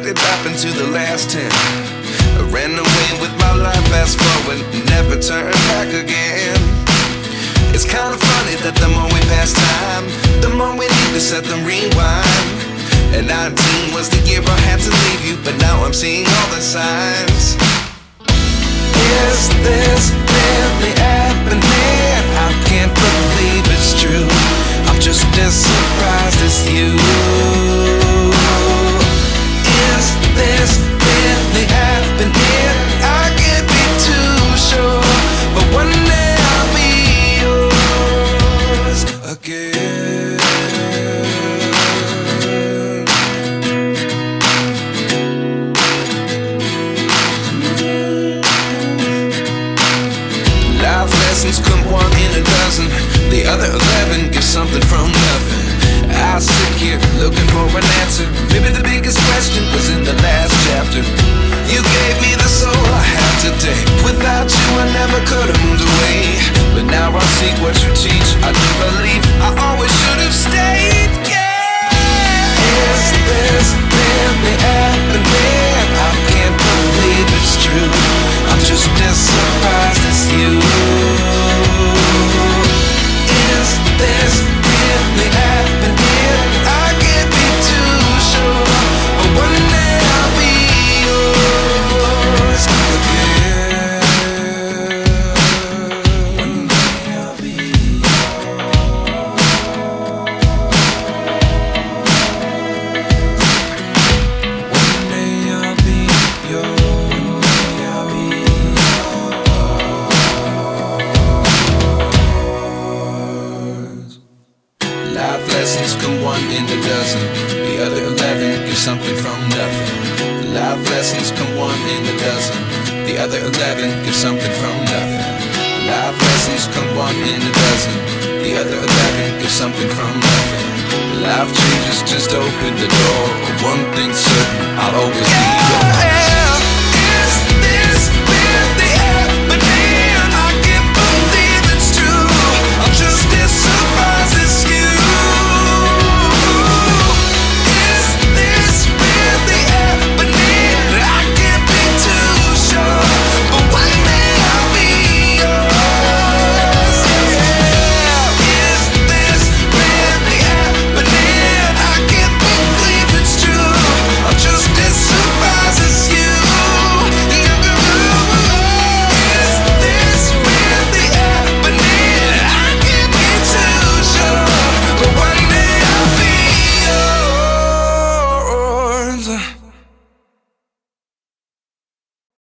it happened to the last 10. I ran away with my life, fast forward, never turn back again. It's kind of funny that the more we pass time, the more we need to set them rewind. And 19 was the year I had to leave you, but now I'm seeing all the signs. Is this really happening? I can't believe it's true. I'm just as surprised as you. Is this really happening? I can't be too sure, but one day I'll be yours again. Life lessons come one in a dozen. The other 11 get something from nothing. I sit here looking for an answer. Maybe the biggest question was in the last chapter. You gave me the soul I have today. Without you I never could have moved away. But now I see what you teach. I do believe I always should have stayed. Yeah. Is this really happening? I can't believe it's true. I'm just as surprised as you. Is this really happening? I can't be too sure, but one day I'll be yours again. One day I'll be yours. One day I'll be yours. Life lessons come one in a dozen. The other 11 get something from nothing. Life lessons come one in a dozen. The other 11 get something from nothing. Life lessons come one in a dozen. The other 11 get something from nothing. Life changes just open the door. One thing's certain,